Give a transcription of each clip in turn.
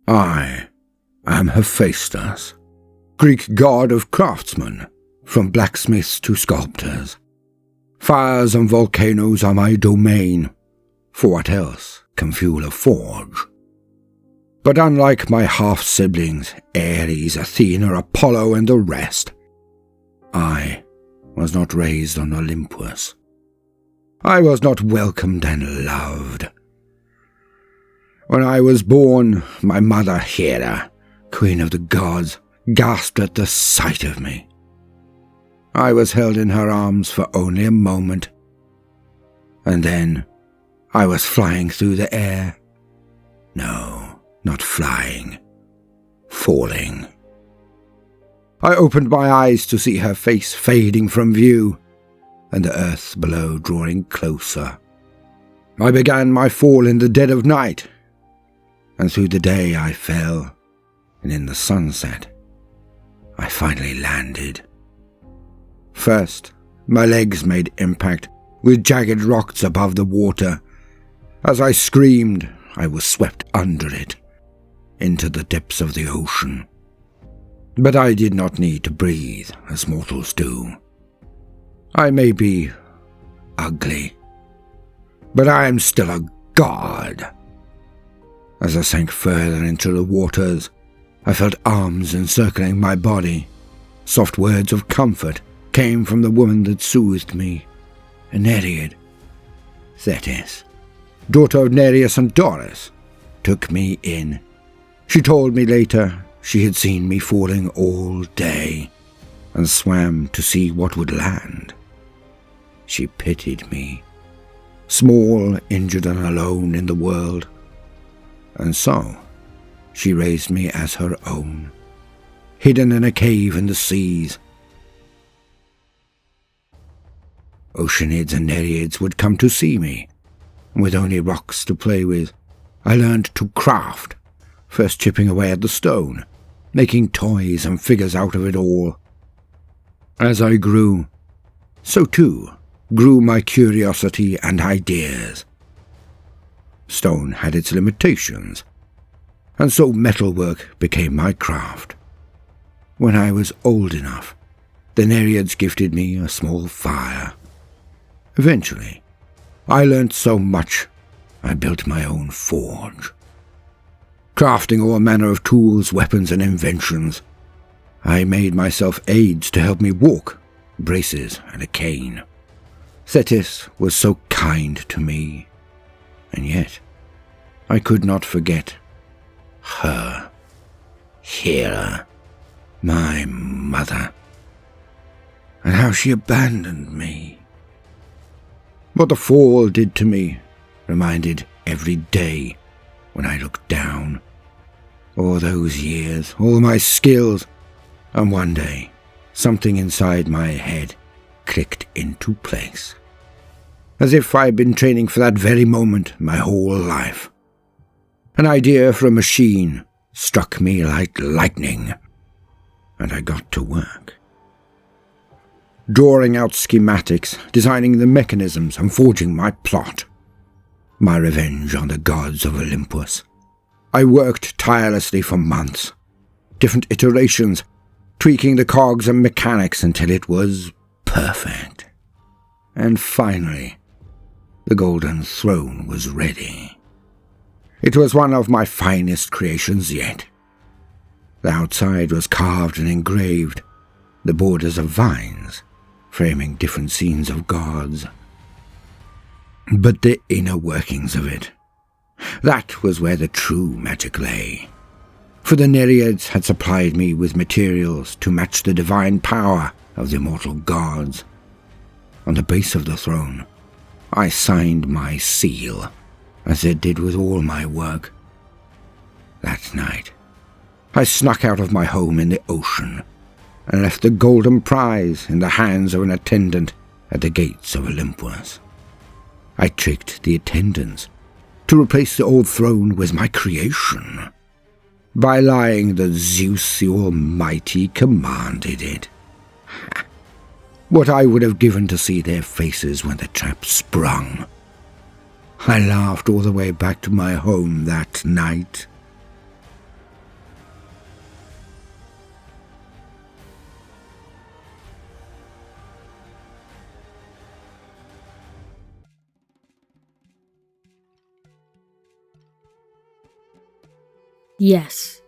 I am Hephaestus, Greek god of craftsmen, from blacksmiths to sculptors. Fires and volcanoes are my domain, for what else can fuel a forge? But unlike my half-siblings, Ares, Athena, Apollo, and the rest, I was not raised on Olympus. I was not welcomed and loved. When I was born, my mother Hera, queen of the gods, gasped at the sight of me. I was held in her arms for only a moment, and then I was flying through the air. No, not flying, falling. I opened my eyes to see her face fading from view, and the earth below drawing closer. I began my fall in the dead of night, and through the day I fell, and in the sunset I finally landed. First, my legs made impact with jagged rocks above the water. As I screamed, I was swept under it, into the depths of the ocean. But I did not need to breathe as mortals do. I may be ugly, but I am still a god. As I sank further into the waters, I felt arms encircling my body. Soft words of comfort came from the woman that soothed me, a Nereid. Thetis, daughter of Nereus and Doris, took me in. She told me later she had seen me falling all day and swam to see what would land. She pitied me, small, injured and alone in the world, and so she raised me as her own, hidden in a cave in the seas. Oceanids and Nereids would come to see me, and with only rocks to play with, I learned to craft, first chipping away at the stone, making toys and figures out of it all. As I grew, so too grew my curiosity and ideas. Stone had its limitations, and so metalwork became my craft. When I was old enough, the Nereids gifted me a small fire. Eventually, I learnt so much, I built my own forge. Crafting all manner of tools, weapons, and inventions, I made myself aids to help me walk, braces, and a cane. Thetis was so kind to me, and yet I could not forget her, Hera, my mother, and how she abandoned me. What the fall did to me reminded every day when I looked down. All those years, all my skills, and one day something inside my head clicked into place. As if I'd been training for that very moment my whole life. An idea for a machine struck me like lightning, and I got to work. Drawing out schematics, designing the mechanisms, and forging my plot. My revenge on the gods of Olympus. I worked tirelessly for months, different iterations, tweaking the cogs and mechanics until it was perfect. And finally, the golden throne was ready. It was one of my finest creations yet. The outside was carved and engraved, the borders of vines, framing different scenes of gods. But the inner workings of it, that was where the true magic lay. For the Nereids had supplied me with materials to match the divine power of the immortal gods. On the base of the throne, I signed my seal, as I did with all my work. That night, I snuck out of my home in the ocean and left the golden prize in the hands of an attendant at the gates of Olympus. I tricked the attendants to replace the old throne with my creation, by lying that Zeus the Almighty commanded it. What I would have given to see their faces when the trap sprung. I laughed all the way back to my home that night. Yes,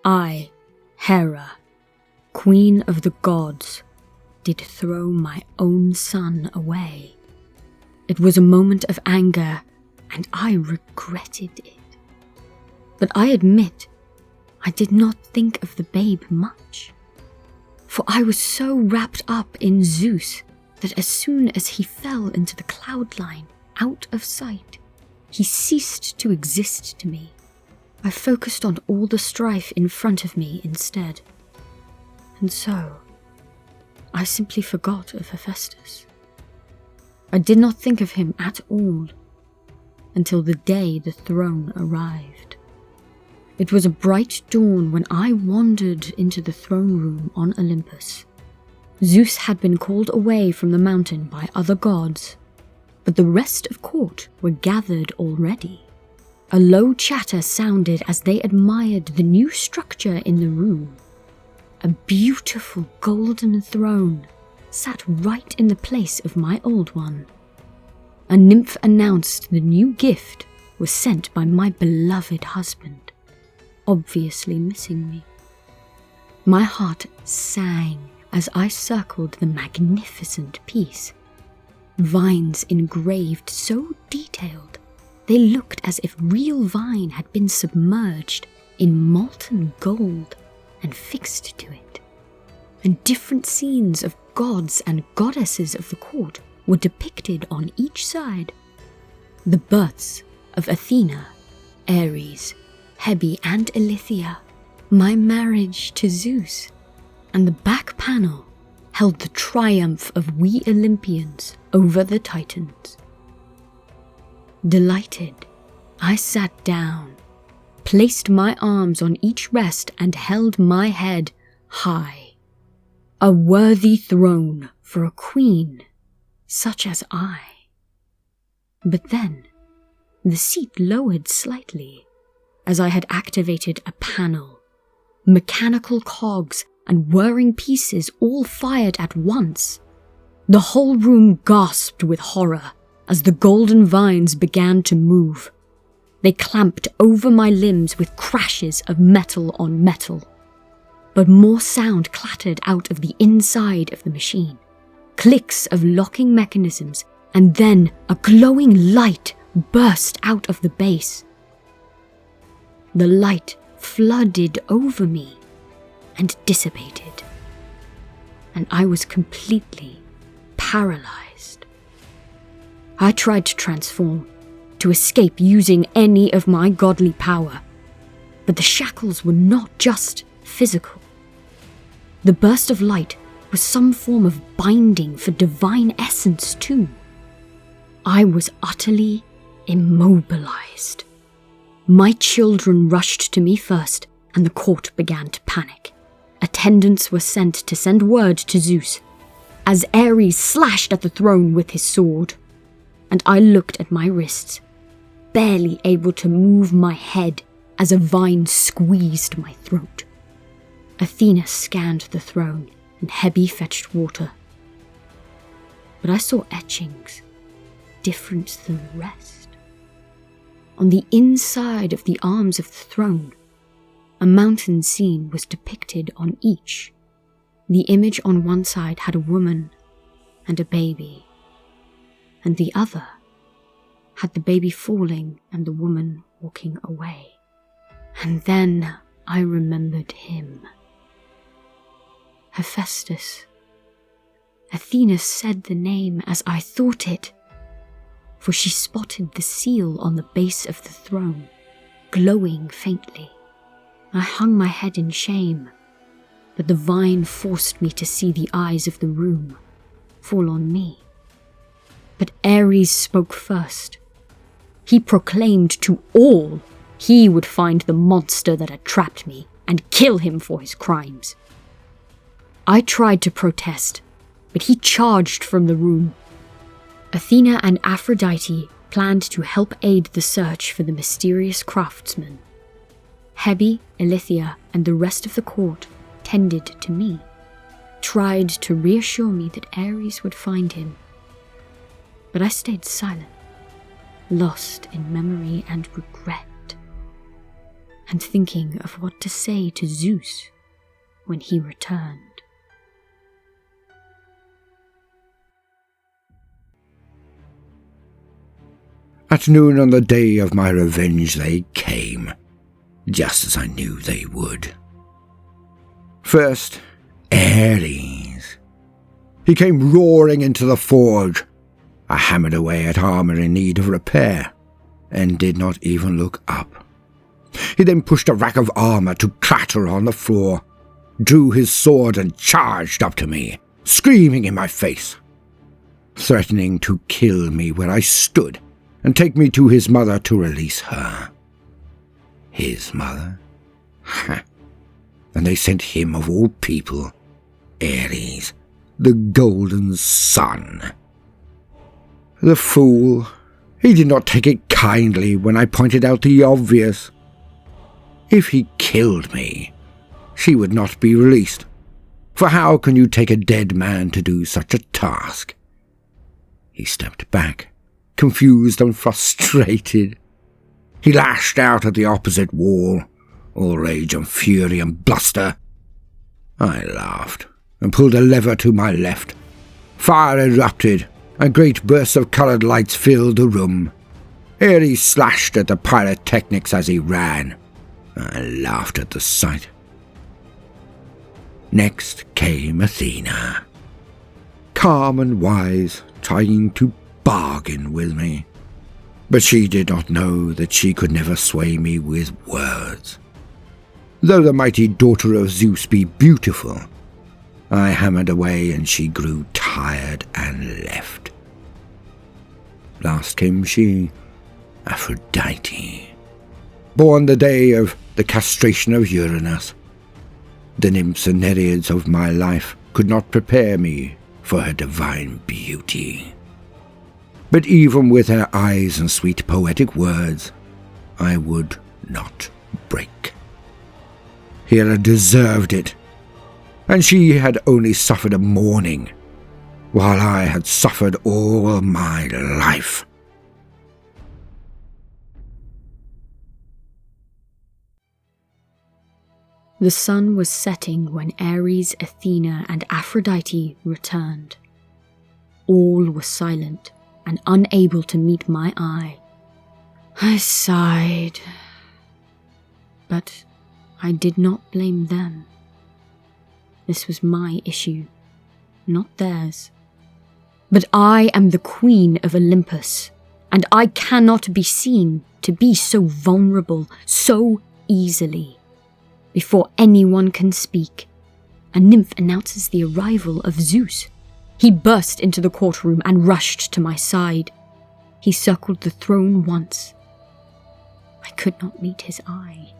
I, Hera, queen of the gods, did throw my own son away. It was a moment of anger, and I regretted it. But I admit, I did not think of the babe much. For I was so wrapped up in Zeus that as soon as he fell into the cloud line, out of sight, he ceased to exist to me. I focused on all the strife in front of me instead. And so, I simply forgot of Hephaestus. I did not think of him at all until the day the throne arrived. It was a bright dawn when I wandered into the throne room on Olympus. Zeus had been called away from the mountain by other gods, but the rest of court were gathered already. A low chatter sounded as they admired the new structure in the room. A beautiful golden throne sat right in the place of my old one. A nymph announced the new gift was sent by my beloved husband, obviously missing me. My heart sang as I circled the magnificent piece. Vines engraved so detailed, they looked as if real vine had been submerged in molten gold and fixed to it. And different scenes of gods and goddesses of the court were depicted on each side. The births of Athena, Ares, Hebe and Ilithyia, my marriage to Zeus, and the back panel held the triumph of we Olympians over the Titans. Delighted, I sat down, placed my arms on each rest and held my head high. A worthy throne for a queen such as I. But then, the seat lowered slightly as I had activated a panel. Mechanical cogs and whirring pieces all fired at once. The whole room gasped with horror as the golden vines began to move. They clamped over my limbs with crashes of metal on metal. But more sound clattered out of the inside of the machine. Clicks of locking mechanisms, and then a glowing light burst out of the base. The light flooded over me and dissipated, and I was completely paralyzed. I tried to transform, to escape using any of my godly power, but the shackles were not just physical. The burst of light was some form of binding for divine essence too. I was utterly immobilized. My children rushed to me first, and the court began to panic. Attendants were sent to send word to Zeus, as Ares slashed at the throne with his sword, and I looked at my wrists, barely able to move my head as a vine squeezed my throat. Athena scanned the throne, and Hebe fetched water. But I saw etchings, different than the rest. On the inside of the arms of the throne, a mountain scene was depicted on each. The image on one side had a woman and a baby, and the other had the baby falling and the woman walking away. And then I remembered him. Hephaestus. Athena said the name as I thought it, for she spotted the seal on the base of the throne, glowing faintly. I hung my head in shame, but the vine forced me to see the eyes of the room fall on me. But Ares spoke first. He proclaimed to all he would find the monster that had trapped me and kill him for his crimes. I tried to protest, but he charged from the room. Athena and Aphrodite planned to help aid the search for the mysterious craftsman. Hebe, Ilithyia, and the rest of the court tended to me, tried to reassure me that Ares would find him. But I stayed silent, lost in memory and regret. and thinking of what to say to Zeus when he returned. At noon on the day of my revenge they came, just as I knew they would. First, Ares. He came roaring into the forge. I hammered away at armor in need of repair, and did not even look up. He then pushed a rack of armor to clatter on the floor, drew his sword and charged up to me, screaming in my face, threatening to kill me where I stood and take me to his mother to release her. His mother? Ha! And they sent him of all people, Ares, the golden sun. The fool, he did not take it kindly when I pointed out the obvious. If he killed me, she would not be released, for how can you take a dead man to do such a task? He stepped back, confused and frustrated. He lashed out at the opposite wall, all rage and fury and bluster. I laughed and pulled a lever to my left. Fire erupted, and great bursts of coloured lights filled the room. Ares slashed at the pyrotechnics as he ran. I laughed at the sight. Next came Athena, calm and wise, trying to bargain with me. But she did not know that she could never sway me with words. Though the mighty daughter of Zeus be beautiful, I hammered away and she grew tired and left. Last came she, Aphrodite, born the day of the castration of Uranus. The nymphs and nereids of my life could not prepare me for her divine beauty. But even with her eyes and sweet poetic words, I would not break. Hera deserved it, and she had only suffered a morning, while I had suffered all my life. The sun was setting when Ares, Athena, and Aphrodite returned. All were silent and unable to meet my eye. I sighed, but I did not blame them. This was my issue, not theirs. But I am the queen of Olympus, and I cannot be seen to be so vulnerable so easily. Before anyone can speak, a nymph announces the arrival of Zeus. He burst into the courtroom and rushed to my side. He circled the throne once. I could not meet his eye.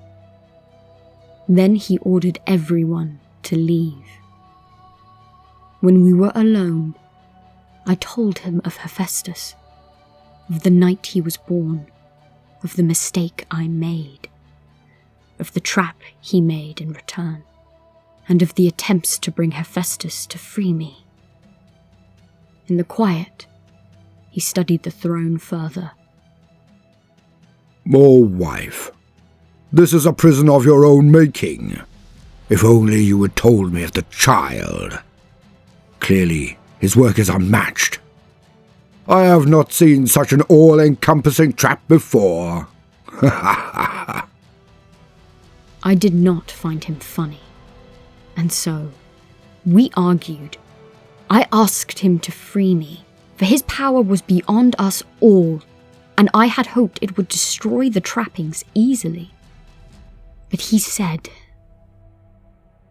Then he ordered everyone to leave. When we were alone, I told him of Hephaestus, of the night he was born, of the mistake I made, of the trap he made in return, and of the attempts to bring Hephaestus to free me. In the quiet, he studied the throne further. Oh, wife, this is a prison of your own making. If only you had told me of the child. Clearly, his work is unmatched. I have not seen such an all-encompassing trap before. I did not find him funny, and so we argued. I asked him to free me, for his power was beyond us all, and I had hoped it would destroy the trappings easily. But he said,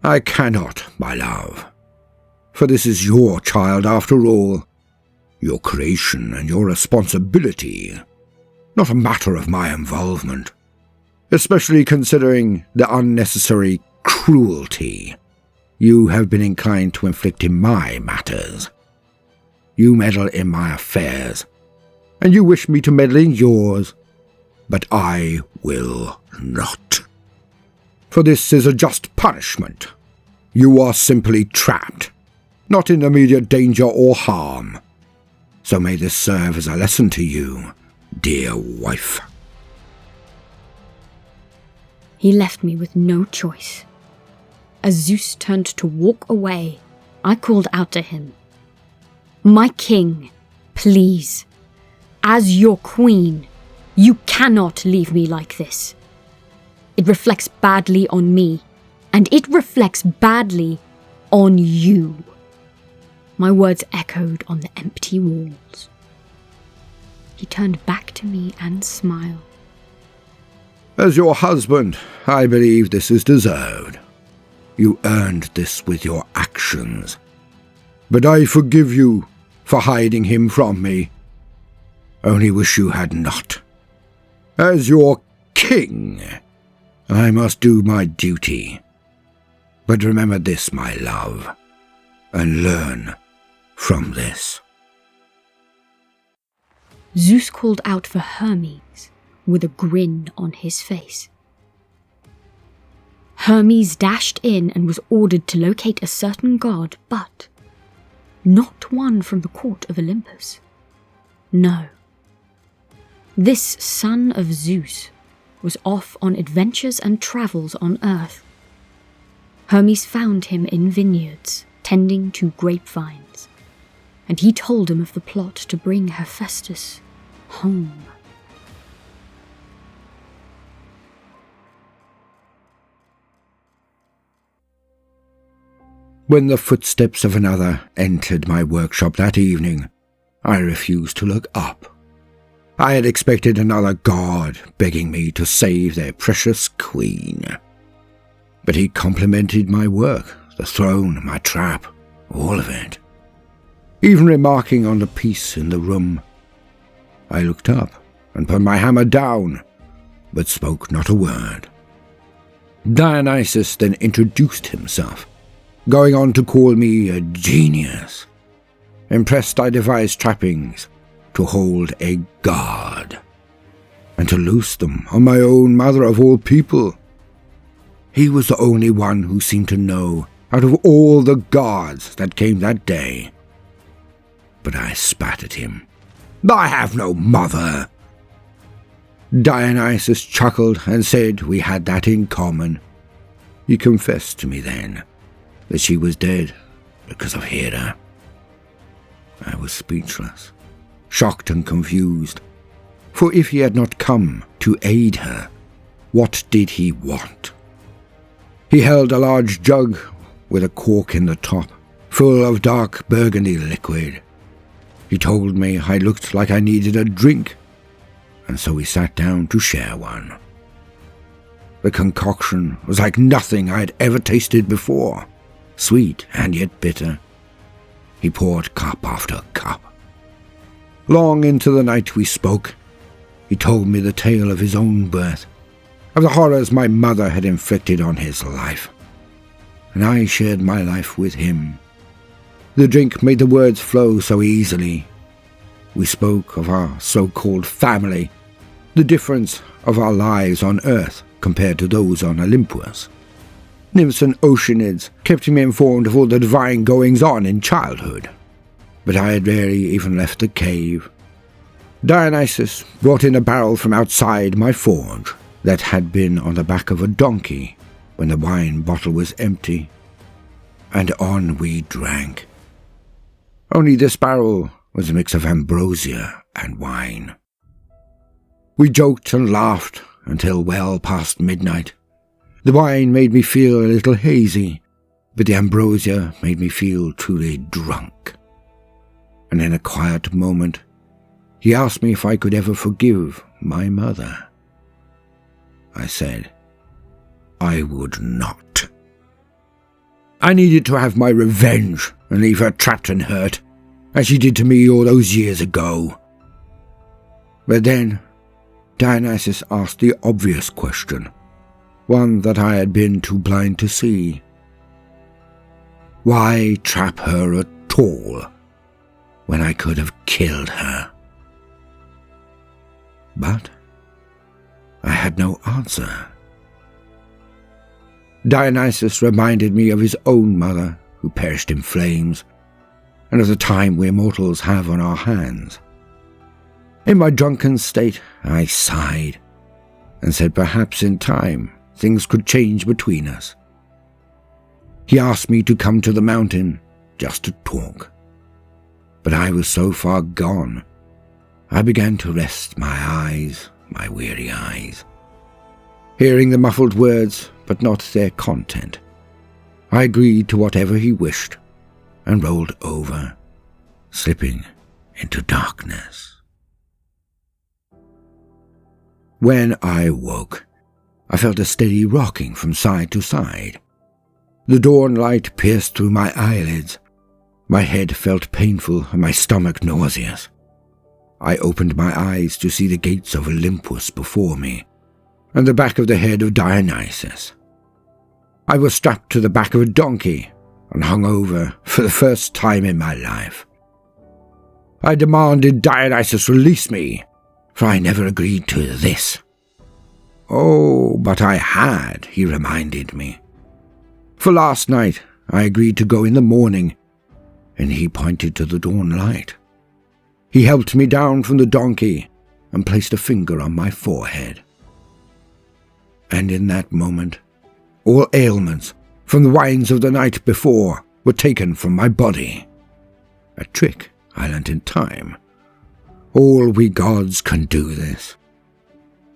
I cannot, my love, for this is your child after all, your creation and your responsibility, not a matter of my involvement. Especially considering the unnecessary cruelty you have been inclined to inflict in my matters. You meddle in my affairs, and you wish me to meddle in yours, but I will not. For this is a just punishment. You are simply trapped, not in immediate danger or harm. So may this serve as a lesson to you, dear wife. He left me with no choice. As Zeus turned to walk away, I called out to him, "My king, please, as your queen, you cannot leave me like this. It reflects badly on me, and it reflects badly on you." My words echoed on the empty walls. He turned back to me and smiled. "As your husband, I believe this is deserved. You earned this with your actions. But I forgive you for hiding him from me. Only wish you had not. As your king, I must do my duty. But remember this, my love, and learn from this." Zeus called out for Hermes with a grin on his face. Hermes dashed in and was ordered to locate a certain god, but not one from the court of Olympus. No. This son of Zeus was off on adventures and travels on earth. Hermes found him in vineyards, tending to grapevines, and he told him of the plot to bring Hephaestus home. When the footsteps of another entered my workshop that evening, I refused to look up. I had expected another god begging me to save their precious queen. But he complimented my work, the throne, my trap, all of it. Even remarking on the piece in the room. I looked up and put my hammer down, but spoke not a word. Dionysus then introduced himself, going on to call me a genius. Impressed, I devised trappings to hold a god, and to loose them on my own mother of all people. He was the only one who seemed to know out of all the gods that came that day. But I spat at him. "I have no mother." Dionysus chuckled and said we had that in common. He confessed to me then that she was dead because of Hera. I was speechless, shocked and confused, for if he had not come to aid her, what did he want? He held a large jug with a cork in the top, full of dark burgundy liquid. He told me I looked like I needed a drink, and so we sat down to share one. The concoction was like nothing I had ever tasted before, sweet and yet bitter. He poured cup after cup. Long into the night we spoke. He told me the tale of his own birth, of the horrors my mother had inflicted on his life, and I shared my life with him. The drink made the words flow so easily. We spoke of our so-called family, the difference of our lives on earth compared to those on Olympus. Nymphs and oceanids kept me informed of all the divine goings-on in childhood, but I had rarely even left the cave. Dionysus brought in a barrel from outside my forge that had been on the back of a donkey when the wine bottle was empty, and on we drank. Only this barrel was a mix of ambrosia and wine. We joked and laughed until well past midnight. The wine made me feel a little hazy, but the ambrosia made me feel truly drunk. And in a quiet moment, he asked me if I could ever forgive my mother. I said, I would not. I needed to have my revenge and leave her trapped and hurt, as she did to me all those years ago. But then, Dionysus asked the obvious question, one that I had been too blind to see. Why trap her at all, when I could have killed her? But I had no answer. Dionysus reminded me of his own mother, who perished in flames, and of the time we mortals have on our hands. In my drunken state, I sighed, and said perhaps in time things could change between us. He asked me to come to the mountain just to talk. But I was so far gone, I began to rest my weary eyes. Hearing the muffled words, but not their content, I agreed to whatever he wished and rolled over, slipping into darkness. When I woke, I felt a steady rocking from side to side. The dawn light pierced through my eyelids. My head felt painful and my stomach nauseous. I opened my eyes to see the gates of Olympus before me, and the back of the head of Dionysus. I was strapped to the back of a donkey and hung over for the first time in my life. I demanded Dionysus release me, for I never agreed to this. Oh, but I had, he reminded me. For last night I agreed to go in the morning, and he pointed to the dawn light. He helped me down from the donkey and placed a finger on my forehead. And in that moment, all ailments from the wines of the night before were taken from my body. A trick I learnt in time. All we gods can do this.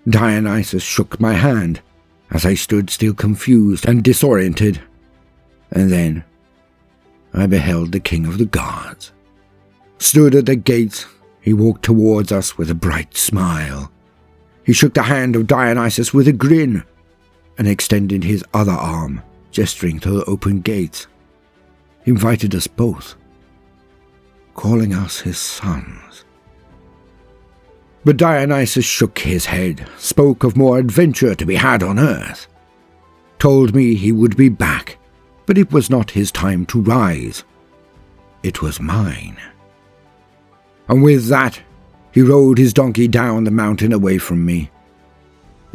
Dionysus shook my hand as I stood still confused and disoriented, and then I beheld the king of the gods. Stood at the gates, he walked towards us with a bright smile. He shook the hand of Dionysus with a grin and extended his other arm, gesturing to the open gates. He invited us both, calling us his sons. But Dionysus shook his head, spoke of more adventure to be had on earth, told me he would be back, but it was not his time to rise. It was mine. And with that, he rode his donkey down the mountain away from me.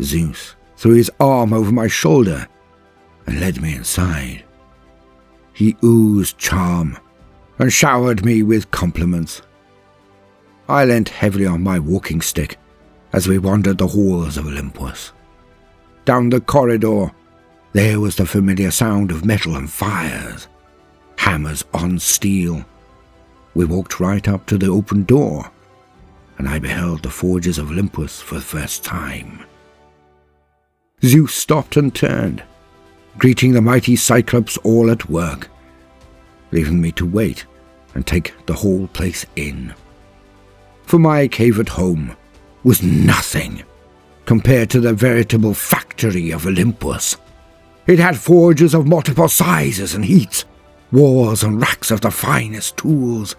Zeus threw his arm over my shoulder and led me inside. He oozed charm and showered me with compliments. I leant heavily on my walking stick as we wandered the halls of Olympus. Down the corridor, there was the familiar sound of metal and fires, hammers on steel. We walked right up to the open door, and I beheld the forges of Olympus for the first time. Zeus stopped and turned, greeting the mighty Cyclops all at work, leaving me to wait and take the whole place in. For my cave at home was nothing compared to the veritable factory of Olympus. It had forges of multiple sizes and heats, walls and racks of the finest tools.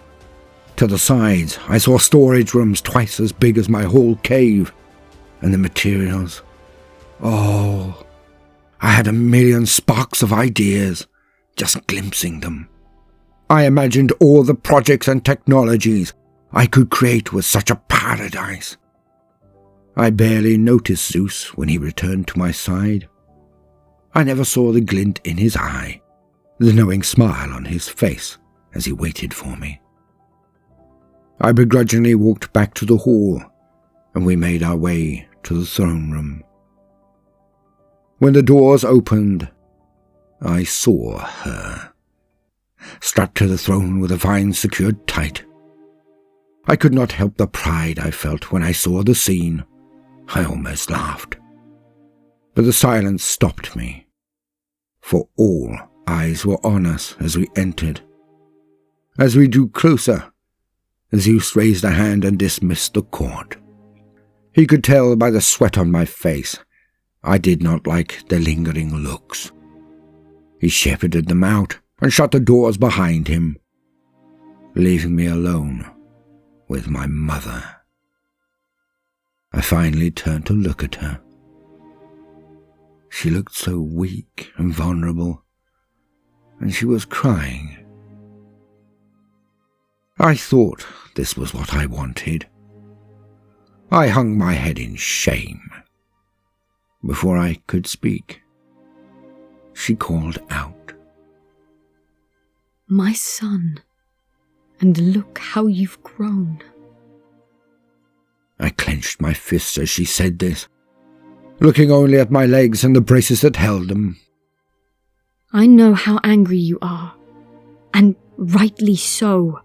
To the sides, I saw storage rooms twice as big as my whole cave, and the materials. Oh, I had a million sparks of ideas, just glimpsing them. I imagined all the projects and technologies I could create with such a paradise. I barely noticed Zeus when he returned to my side. I never saw the glint in his eye, the knowing smile on his face as he waited for me. I begrudgingly walked back to the hall, and we made our way to the throne room. When the doors opened, I saw her, strapped to the throne with the vines secured tight. I could not help the pride I felt when I saw the scene. I almost laughed. But the silence stopped me, for all eyes were on us as we entered. As we drew closer, Zeus raised a hand and dismissed the court. He could tell by the sweat on my face I did not like the lingering looks. He shepherded them out and shut the doors behind him, leaving me alone with my mother. I finally turned to look at her. She looked so weak and vulnerable, and she was crying. I thought this was what I wanted. I hung my head in shame. Before I could speak, she called out, "My son, and look how you've grown." I clenched my fists as she said this. looking only at my legs and the braces that held them. I know how angry you are, and rightly so.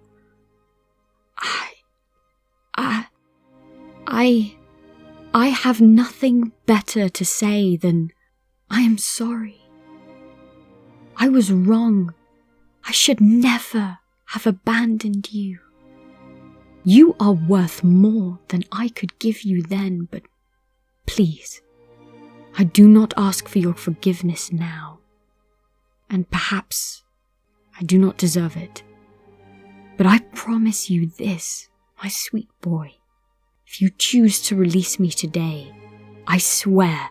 I have nothing better to say than I am sorry. I was wrong. I should never have abandoned you. You are worth more than I could give you then, but please, I do not ask for your forgiveness now. And perhaps I do not deserve it. But I promise you this, my sweet boy. If you choose to release me today, I swear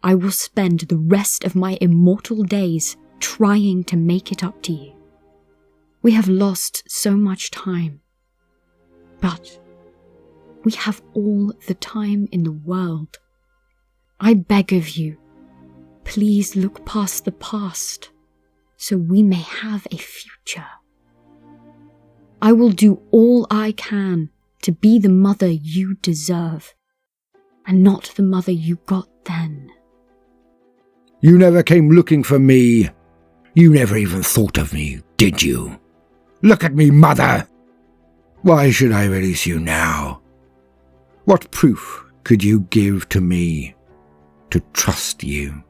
I will spend the rest of my immortal days trying to make it up to you. We have lost so much time, but we have all the time in the world. I beg of you, please look past the past so we may have a future. I will do all I can to be the mother you deserve, and not the mother you got then. You never came looking for me. You never even thought of me, did you? Look at me, mother! Why should I release you now? What proof could you give to me to trust you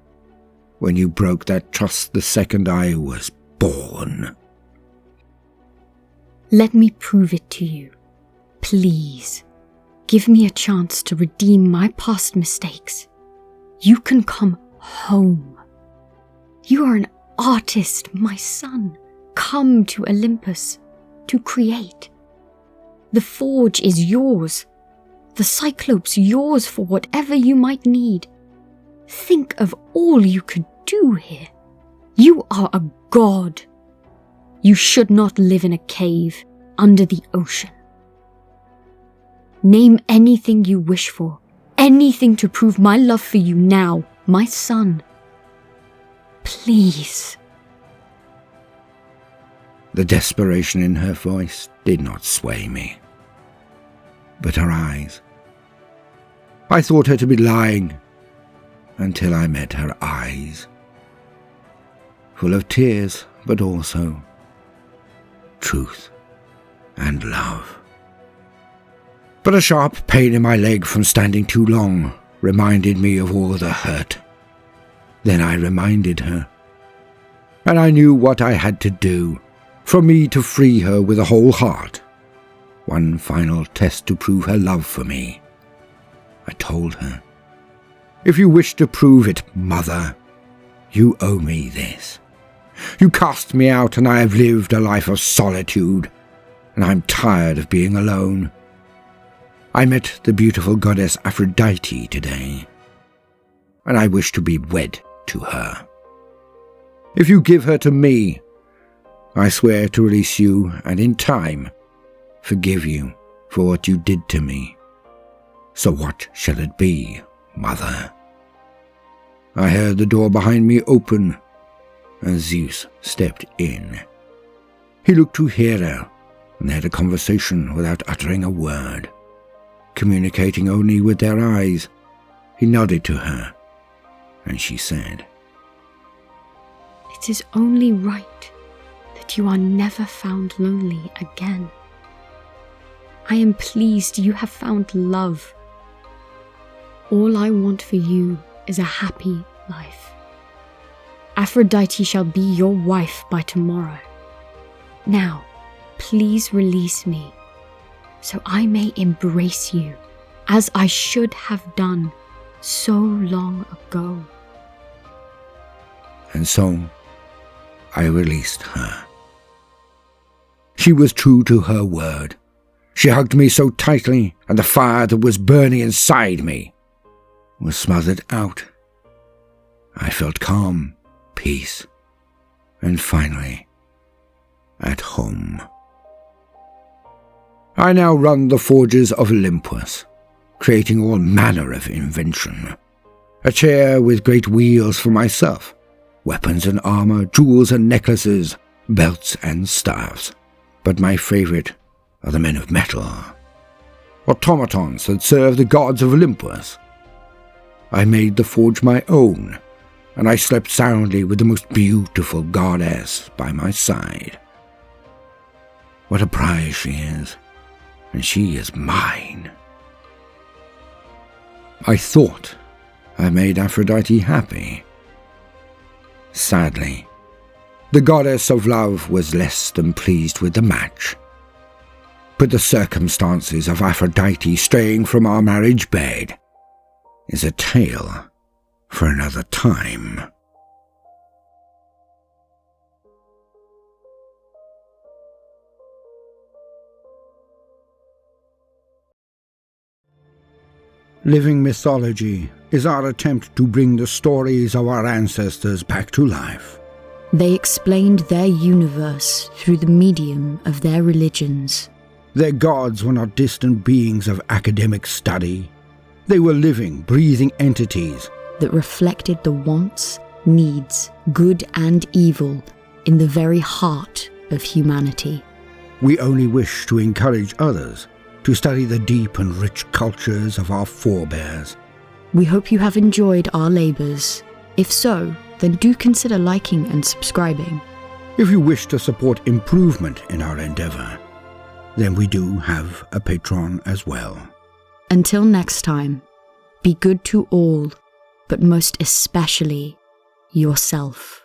when you broke that trust the second I was born? Let me prove it to you. Please, give me a chance to redeem my past mistakes. You can come home. You are an artist, my son. Come to Olympus to create. The forge is yours. The Cyclops yours for whatever you might need. Think of all you could do here. You are a god. You should not live in a cave under the ocean. Name anything you wish for, anything to prove my love for you now, my son. Please. The desperation in her voice did not sway me, but her eyes. I thought her to be lying until I met her eyes, full of tears, but also truth and love. But a sharp pain in my leg from standing too long reminded me of all the hurt. Then I reminded her, and I knew what I had to do for me to free her with a whole heart. One final test to prove her love for me. I told her, if you wish to prove it, mother, you owe me this. You cast me out and I have lived a life of solitude, and I'm tired of being alone. I met the beautiful goddess Aphrodite today, and I wish to be wed to her. If you give her to me, I swear to release you and in time forgive you for what you did to me. So what shall it be, mother? I heard the door behind me open, and Zeus stepped in. He looked to Hera and had a conversation without uttering a word. Communicating only with their eyes, he nodded to her, and she said, It is only right that you are never found lonely again. I am pleased you have found love. All I want for you is a happy life. Aphrodite shall be your wife by tomorrow. Now, please release me, so I may embrace you, as I should have done so long ago. And so I released her. She was true to her word. She hugged me so tightly, and the fire that was burning inside me was smothered out. I felt calm, peace, and finally at home. I now run the forges of Olympus, creating all manner of invention. A chair with great wheels for myself, weapons and armor, jewels and necklaces, belts and staffs. But my favorite are the men of metal, automatons that serve the gods of Olympus. I made the forge my own, and I slept soundly with the most beautiful goddess by my side. What a prize she is, and she is mine. I thought I made Aphrodite happy. Sadly, the goddess of love was less than pleased with the match. But the circumstances of Aphrodite straying from our marriage bed is a tale for another time. Living Mythology is our attempt to bring the stories of our ancestors back to life. They explained their universe through the medium of their religions. Their gods were not distant beings of academic study. They were living, breathing entities that reflected the wants, needs, good and evil in the very heart of humanity. We only wish to encourage others to study the deep and rich cultures of our forebears. We hope you have enjoyed our labours. If so, then do consider liking and subscribing. If you wish to support improvement in our endeavour, then we do have a Patreon as well. Until next time, be good to all, but most especially yourself.